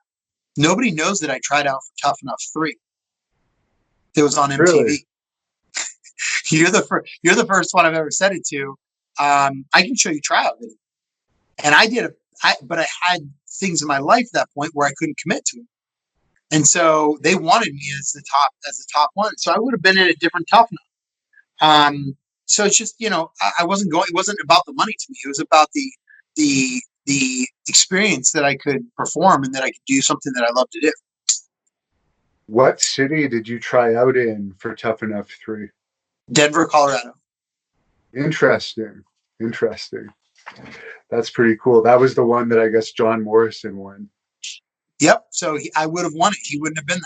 Nobody knows that I tried out for Tough Enough 3. It was on MTV. Really? You're the first one I've ever said it to. I can show you tryout video. And I did but I had things in my life at that point where I couldn't commit to it. And so they wanted me as the top one. So I would have been in a different toughness. So it's just, I wasn't going, it wasn't about the money to me. It was about the experience that I could perform and that I could do something that I love to do. What city did you try out in for Tough Enough 3? Denver, Colorado. Interesting. Interesting. That's pretty cool. That was the one that I guess John Morrison won. Yep. So I would have won it. He wouldn't have been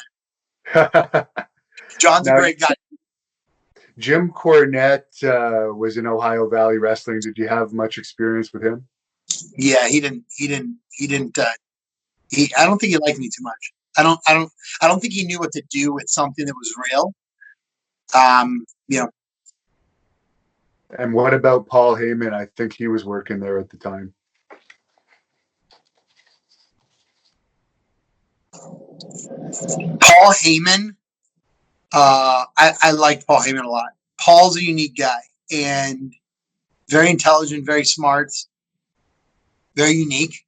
there. John's Now, a great guy. Jim Cornette was in Ohio Valley Wrestling. Did you have much experience with him? Yeah, he didn't. I don't think he liked me too much. I don't think he knew what to do with something that was real. And what about Paul Heyman? I think he was working there at the time. Paul Heyman. I liked Paul Heyman a lot. Paul's a unique guy and very intelligent, very smart, very unique.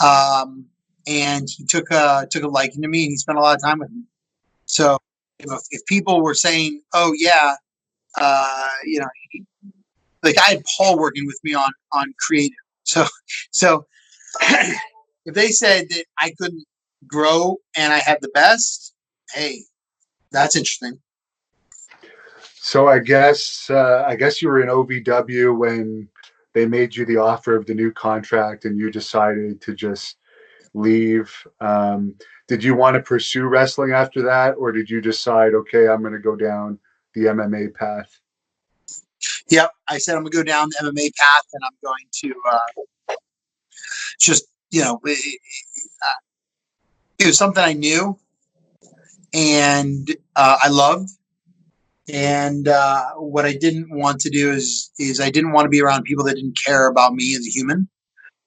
And he took a liking to me, and he spent a lot of time with me. So if people were saying, "Oh yeah," like I had Paul working with me on creative. So if they said that I couldn't grow and I had the best, hey, that's interesting. So I guess you were in OVW when they made you the offer of the new contract, and you decided to just leave. Did you want to pursue wrestling after that, or did you decide, okay, I'm going to go down the MMA path? Yep, I said I'm going to go down the MMA path, and I'm going to just it was something I knew and I loved. And what I didn't want to do is I didn't want to be around people that didn't care about me as a human.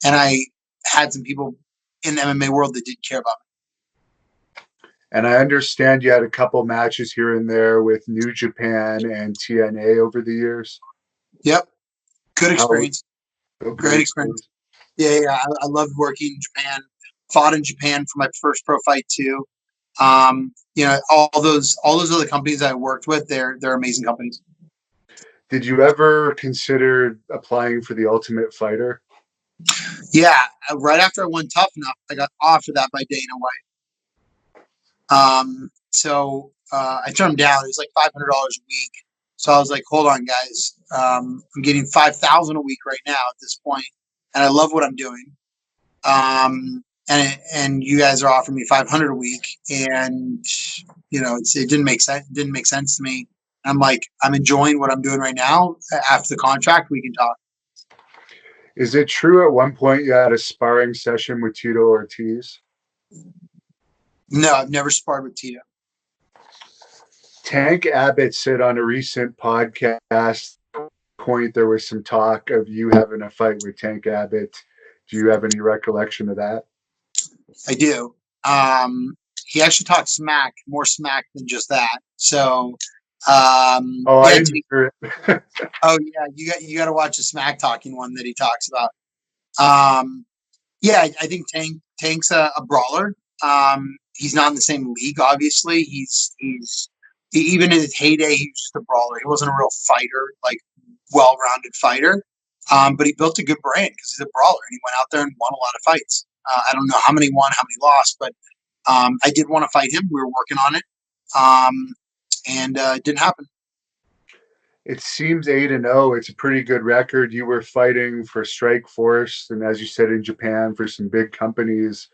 And I had some people in the MMA world that did care about me. And I understand you had a couple matches here and there with New Japan and TNA over the years. Yep. Good experience. Okay. Great experience. Yeah. I loved working in Japan. Fought in Japan for my first pro fight too. All those other companies I worked with, they're amazing companies. Did you ever consider applying for the Ultimate Fighter? Yeah, right after I won Tough Enough, I got offered that by Dana White. So I turned him down. It was like $500 a week. So I was like, hold on, guys. I'm getting $5,000 a week right now at this point, and I love what I'm doing. And you guys are offering me $500 a week, and it didn't make sense. It didn't make sense to me. I'm like, I'm enjoying what I'm doing right now. After the contract, we can talk. Is it true at one point you had a sparring session with Tito Ortiz? No, I've never sparred with Tito. Tank Abbott said on a recent podcast point there was some talk of you having a fight with Tank Abbott. Do you have any recollection of that? I do. He actually talks more smack than just that. So, I didn't hear it. Oh yeah, you got to watch the smack talking one that he talks about. I think Tank's a brawler. He's not in the same league, obviously. He's even in his heyday, he was just a brawler. He wasn't a real fighter, like well-rounded fighter. But he built a good brand because he's a brawler, and he went out there and won a lot of fights. I don't know how many won, how many lost, but I did want to fight him. We were working on it, and it didn't happen. It seems 8-0. It's a pretty good record. You were fighting for Strike Force, and as you said, in Japan for some big companies.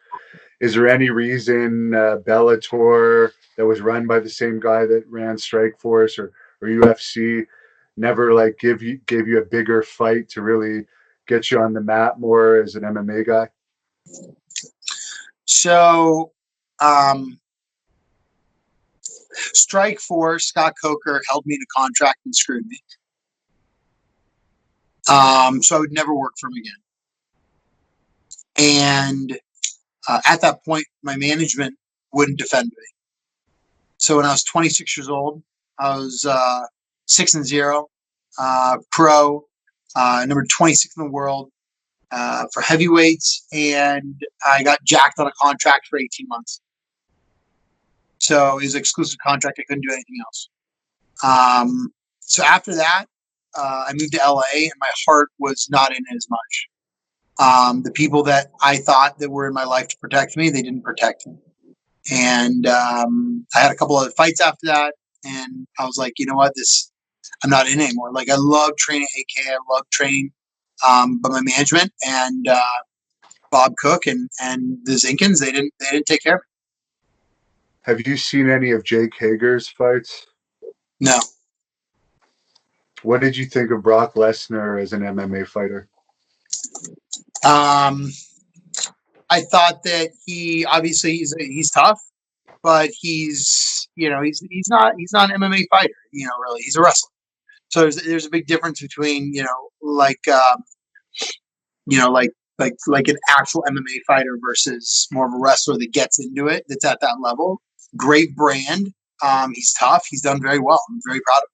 Is there any reason Bellator, that was run by the same guy that ran Strike Force, or UFC, never gave you a bigger fight to really get you on the map more as an MMA guy? So, Strike Force, Scott Coker held me in a contract and screwed me. So I would never work for him again. And at that point, my management wouldn't defend me. So when I was 26 years old, I was 6-0, pro, number 26 in the world for heavyweights, and I got jacked on a contract for 18 months. So it was an exclusive contract. I couldn't do anything else. So after that, I moved to LA, and my heart was not in it as much. The people that I thought that were in my life to protect me, they didn't protect me. And I had a couple of fights after that, and I was like, you know what, I'm not in anymore. Like I love training AK, I love training, but my management and Bob Cook and the Zinkins, they didn't take care of Have you seen any of Jake Hager's fights? me. No. What did you think of Brock Lesnar as an MMA fighter? Um, I thought that he obviously he's tough, but he's he's not an MMA fighter. Really, he's a wrestler. So there's a big difference between like an actual MMA fighter versus more of a wrestler that gets into it. That's at that level. Great brand. He's tough. He's done very well. I'm very proud of him.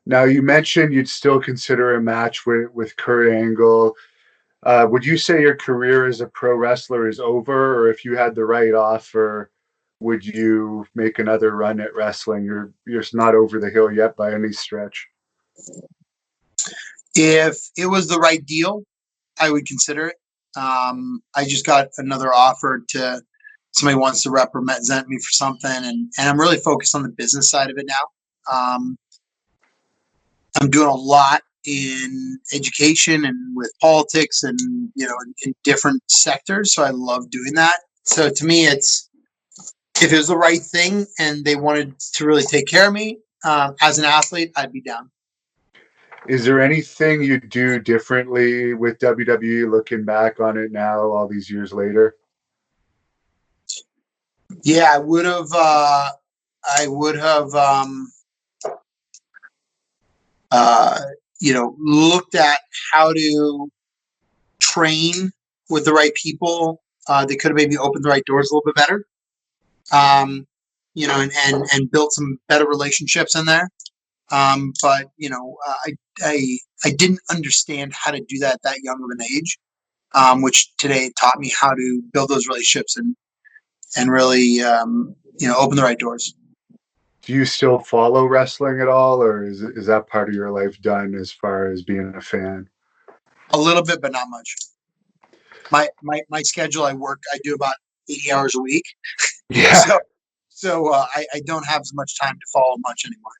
Now, you mentioned you'd still consider a match with Kurt Angle. Would you say your career as a pro wrestler is over, or if you had the right offer, would you make another run at wrestling? You're not over the hill yet by any stretch. If it was the right deal, I would consider it. I just got another offer to somebody wants to represent me for something, and I'm really focused on the business side of it now. I'm doing a lot in education and with politics and in different sectors, so I love doing that. So to me, it's if it was the right thing and they wanted to really take care of me as an athlete, I'd be down. Is there anything you do differently with WWE looking back on it now, all these years later? Yeah, I would have. Looked at how to train with the right people. They could have maybe opened the right doors a little bit better. And built some better relationships in there. But I didn't understand how to do that at that young of an age, which today taught me how to build those relationships and really open the right doors. Do you still follow wrestling at all, or is that part of your life done as far as being a fan? A little bit, but not much. My schedule, I do about 80 hours a week. Yeah. So I don't have as much time to follow much anymore.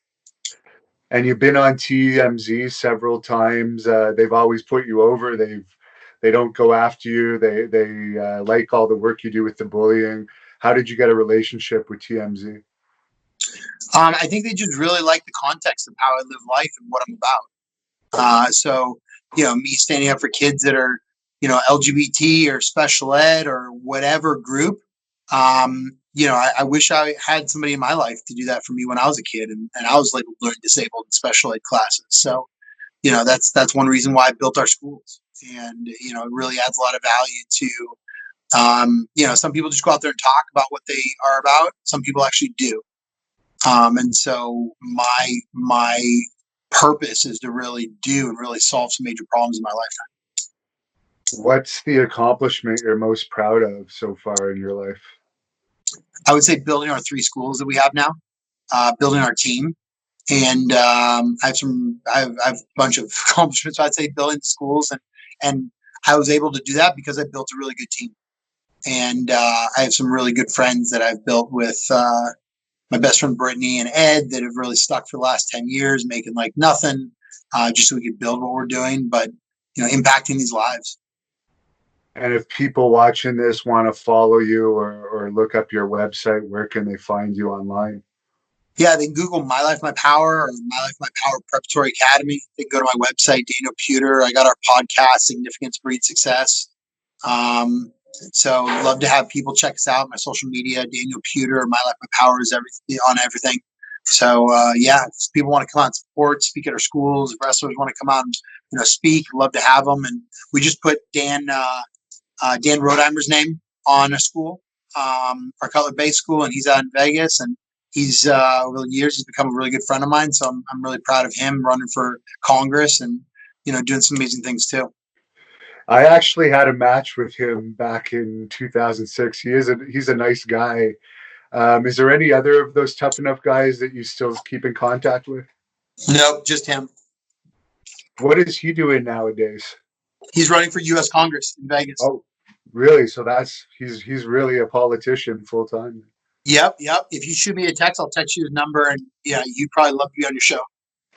And you've been on TMZ several times. They've always put you over. They don't go after you. They like all the work you do with the bullying. How did you get a relationship with TMZ? I think they just really like the context of how I live life and what I'm about. So me standing up for kids that are LGBT or special ed or whatever group. I wish I had somebody in my life to do that for me when I was a kid, and I was labeled learning disabled in special ed classes. So, that's one reason why I built our schools, and it really adds a lot of value to, some people just go out there and talk about what they are about. Some people actually do, and so my purpose is to really do and really solve some major problems in my lifetime. What's the accomplishment you're most proud of so far in your life? I would say building our 3 schools that we have now, building our team, and I have a bunch of accomplishments. I'd say building schools, and I was able to do that because I built a really good team, and I have some really good friends that I've built with my best friend Brittany and Ed that have really stuck for the last 10 years, making like nothing, just so we could build what we're doing, but impacting these lives. And if people watching this want to follow you or look up your website, where can they find you online? Yeah, they can Google My Life, My Power or My Life, My Power Preparatory Academy. They can go to my website, Daniel Puder. I got our podcast, Significance Breeds Success. So love to have people check us out. My social media, Daniel Puder, My Life, My Power is on everything. So if people want to come out and support, speak at our schools, if wrestlers want to come out and speak, love to have them. And we just put Dan Rodheimer's name on a school, our Cutler Bay School, and he's out in Vegas. And he's over the years, he's become a really good friend of mine. So I'm really proud of him running for Congress and doing some amazing things too. I actually had a match with him back in 2006. He's a nice guy. Is there any other of those tough enough guys that you still keep in contact with? Nope, just him. What is he doing nowadays? He's running for U.S. Congress in Vegas. Oh, really? So he's really a politician full time. Yep. If you shoot me a text, I'll text you his number, and yeah, you'd probably love to be on your show.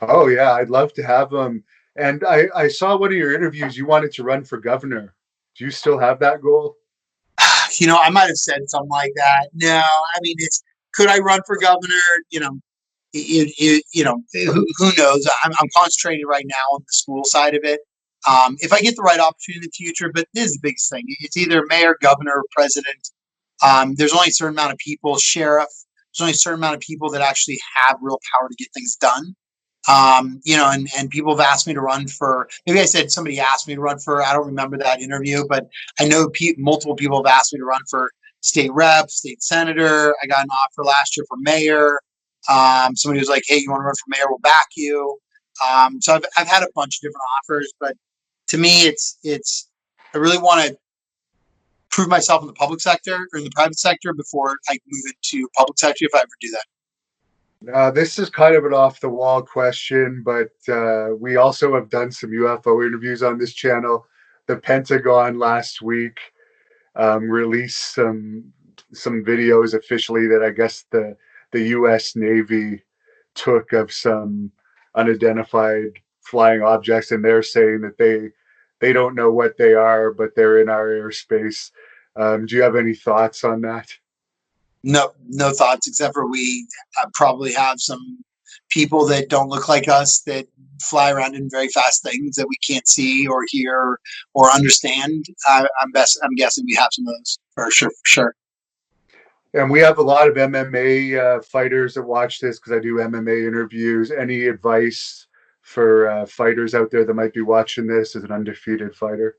Oh yeah, I'd love to have him. And I saw one of your interviews. You wanted to run for governor. Do you still have that goal? I might have said something like that. No, I mean, could I run for governor? Who knows? I'm concentrating right now on the school side of it. If I get the right opportunity in the future, but this is the biggest thing. It's either mayor, governor, or president. There's only a certain amount of people, sheriff. There's only a certain amount of people that actually have real power to get things done. And people have asked me to run for, maybe I said somebody asked me to run for, I don't remember that interview, but I know multiple people have asked me to run for state rep, state senator. I got an offer last year for mayor. Somebody was like, hey, you want to run for mayor? We'll back you. So I've had a bunch of different offers, but to me, I really want to prove myself in the public sector or in the private sector before I move into public sector, if I ever do that. This is kind of an off-the-wall question, but we also have done some UFO interviews on this channel. The Pentagon last week released some videos officially that I guess the U.S. Navy took of some unidentified flying objects, and they're saying that they don't know what they are, but they're in our airspace. Do you have any thoughts on that? No thoughts, except for we probably have some people that don't look like us that fly around in very fast things that we can't see or hear or understand. I'm guessing we have some of those for sure. And we have a lot of MMA fighters that watch this because I do MMA interviews. Any advice for fighters out there that might be watching this as an undefeated fighter?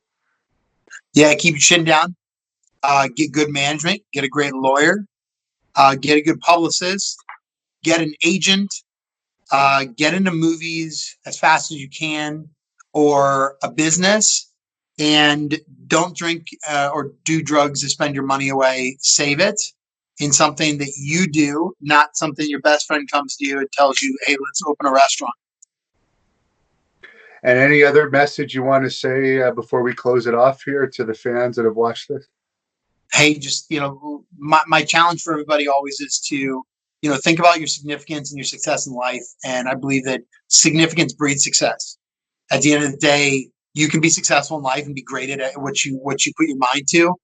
Yeah, keep your chin down. Get good management. Get a great lawyer. Get a good publicist. Get an agent. Get into movies as fast as you can, or a business. And don't drink or do drugs to spend your money away. Save it in something that you do, not something your best friend comes to you and tells you, hey, let's open a restaurant. And any other message you want to say before we close it off here to the fans that have watched this? Hey, just, my challenge for everybody always is to, think about your significance and your success in life. And I believe that significance breeds success. At the end of the day, you can be successful in life and be great at what you put your mind to.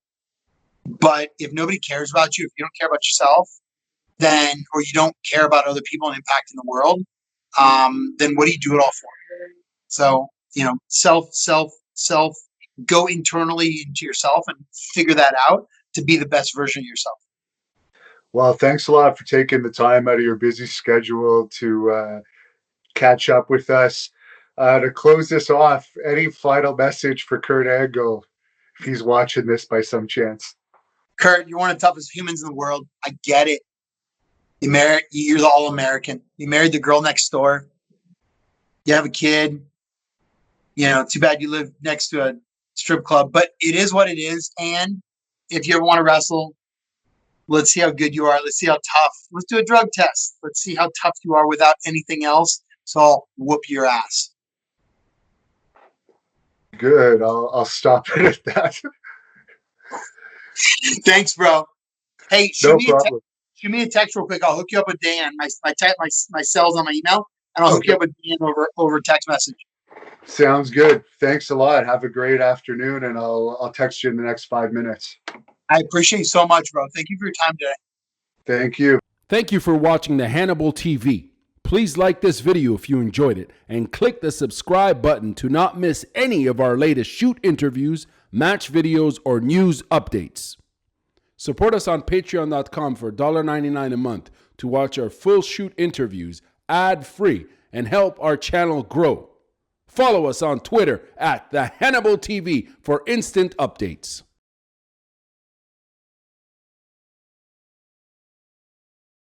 But if nobody cares about you, if you don't care about yourself, then, or you don't care about other people and impact in the world, then what do you do it all for? So, self, go internally into yourself and figure that out to be the best version of yourself. Well, thanks a lot for taking the time out of your busy schedule to catch up with us. To close this off, any final message for Kurt Angle if he's watching this by some chance? Kurt, you're one of the toughest humans in the world. I get it. You're the all-American. You married the girl next door. You have a kid. Too bad you live next to a strip club, but it is what it is. And if you ever want to wrestle, let's see how good you are. Let's see how tough. Let's do a drug test. Let's see how tough you are without anything else. So I'll whoop your ass. Good. I'll stop it at that. Thanks, bro. Hey, no problem. Shoot me a text real quick. I'll hook you up with Dan. My cell's on my email, and I'll hook you up with Dan over text message. Sounds good. Thanks a lot. Have a great afternoon, and I'll text you in the next 5 minutes. I appreciate you so much, bro. Thank you for your time today. Thank you. Thank you for watching the Hannibal TV. Please like this video if you enjoyed it, and click the subscribe button to not miss any of our latest shoot interviews, match videos, or news updates. Support us on patreon.com for $1.99 a month to watch our full shoot interviews ad-free and help our channel grow. Follow us on Twitter at the Hannibal TV for instant updates.